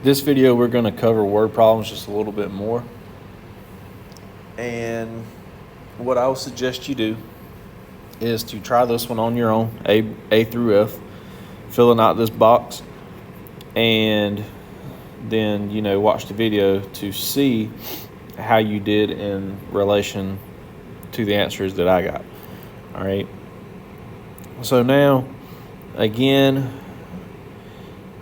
This video, we're going to cover word problems just a little bit more. And what I would suggest you do is to try this one on your own, A through F, filling out this box, and then, watch the video to see how you did in relation to the answers that I got. All right. So now, again,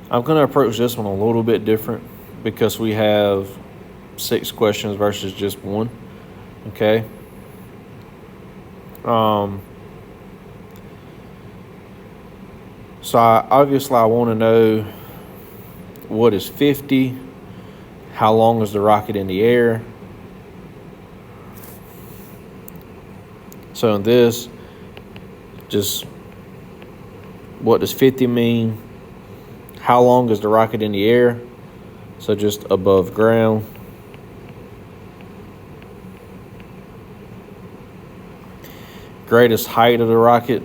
I'm going to approach this one a little bit different because we have 6 questions versus just one. Okay. So obviously I want to know what is 50, how long is the rocket in the air. So in this, just what does 50 mean? How long is the rocket in the air? So just above ground. Greatest height of the rocket.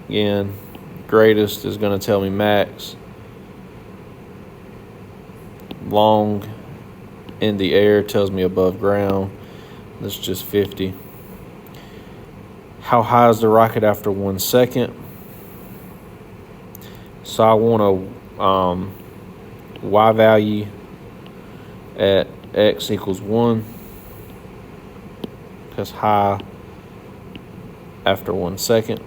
Again, greatest is going to tell me max. Long in the air tells me above ground. That's just 50. How high is the rocket after 1 second? So I want a y value at x equals 1, because high after 1 second.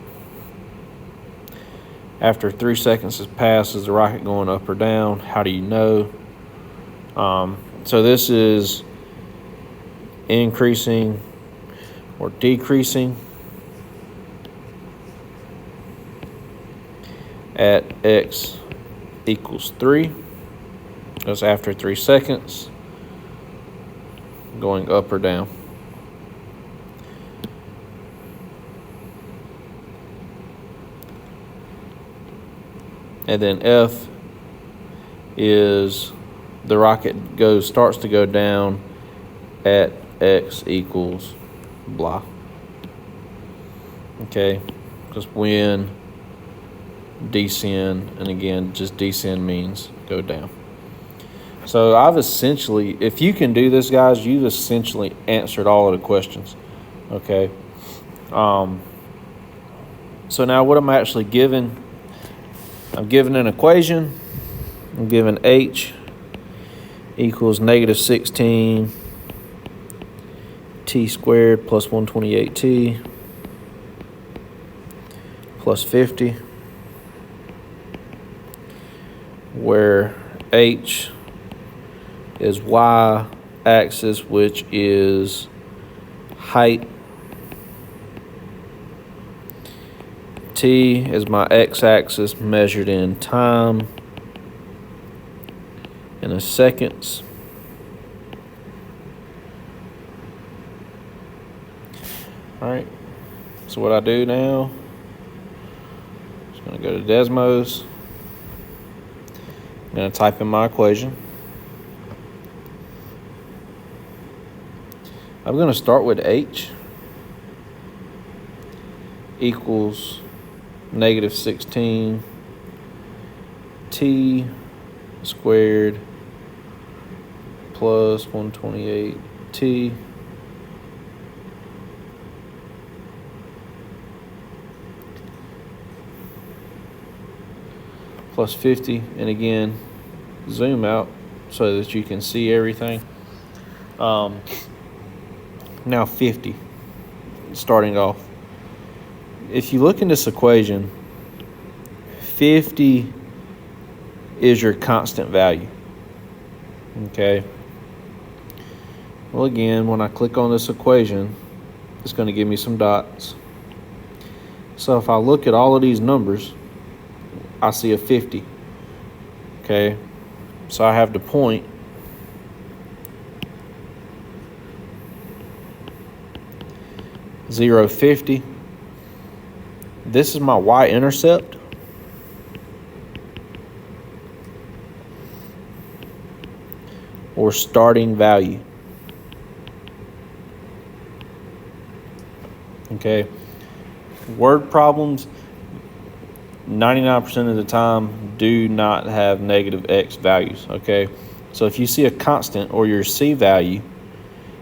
After 3 seconds has passed, is the rocket going up or down? How do you know? So this is increasing or decreasing at x equals 3. That's after 3 seconds, going up or down. And then F is the rocket starts to go down at x equals blah. Okay, because when descend, and again, just descend means go down. So I've essentially, if you can do this, guys, you've essentially answered all of the questions. Okay. So now what am I actually given? I'm given an equation. I'm given h equals -16 t squared plus 128t plus 50, where h is y-axis, which is height. T is my x-axis measured in time in seconds. All right, so what I do now, I'm just going to go to Desmos. I'm going to type in my equation. I'm going to start with h equals -16 t squared plus 128t plus 50, and again, zoom out so that you can see everything. Now 50, starting off. If you look in this equation, 50 is your constant value. Okay. Well, again, when I click on this equation, it's going to give me some dots. So if I look at all of these numbers, I see a 50. Okay. So I have the point 0, 50. This is my y-intercept. Or starting value. Okay. Word problems, 99% of the time do not have negative x values, okay? So if you see a constant or your c value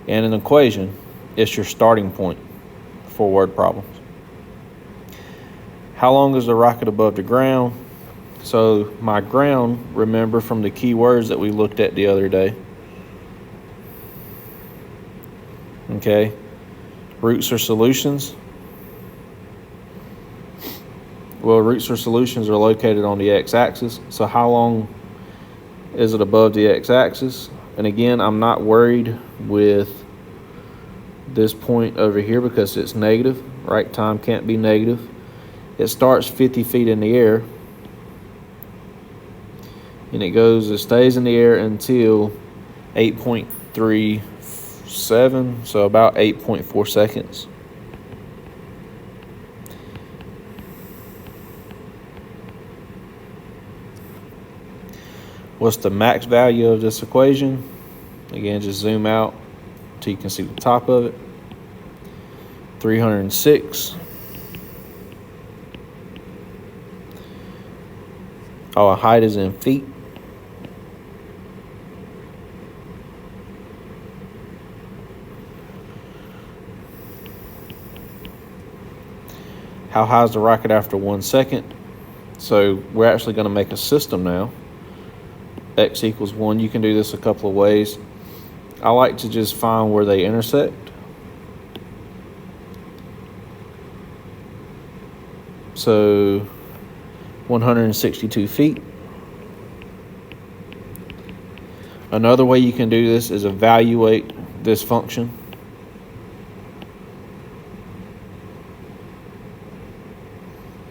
in an equation, it's your starting point for word problems. How long is the rocket above the ground? So my ground, remember from the keywords that we looked at the other day. Okay, roots or solutions. Well, roots or solutions are located on the x-axis. So how long is it above the x-axis? And again, I'm not worried with this point over here because it's negative, right? Time can't be negative. It starts 50 feet in the air, and it stays in the air until 8.37, so about 8.4 seconds. What's the max value of this equation? Again, just zoom out until you can see the top of it. 306. Oh, height is in feet. How high is the rocket after 1 second? So we're actually going to make a system now. X equals 1. You can do this a couple of ways. I like to just find where they intersect. So 162 feet. Another way you can do this is evaluate this function.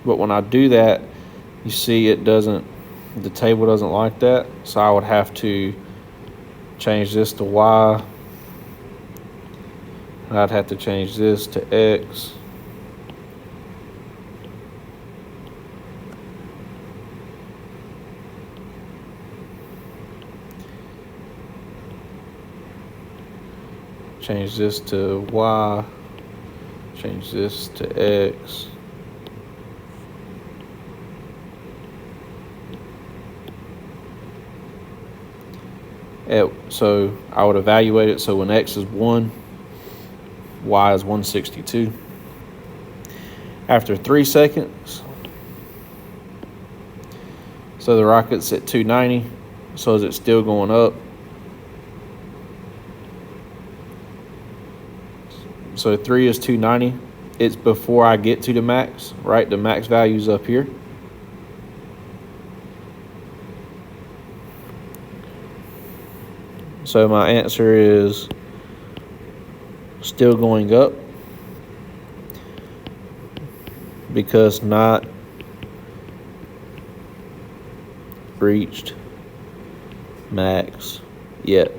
But when I do that, you see the table doesn't like that. So I would have to change this to Y. I'd have to change this to X. Change this to Y, change this to X. So I would evaluate it. So when X is 1, Y is 162. After 3 seconds, so the rocket's at 290. So is it still going up? So 3 is 290. It's before I get to the max, right? The max value is up here. So my answer is still going up because not reached max yet.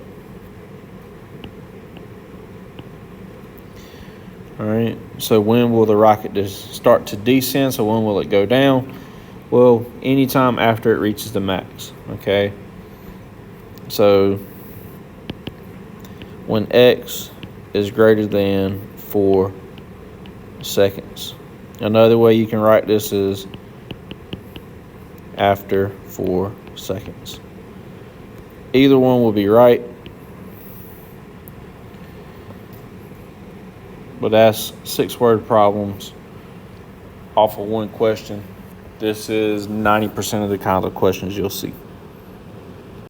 All right, so when will the rocket just start to descend? So when will it go down? Well, anytime after it reaches the max, okay? So when X is greater than 4 seconds. Another way you can write this is after 4 seconds. Either one will be right. But that's 6 word problems off of one question. This is 90% of the kinds of questions you'll see.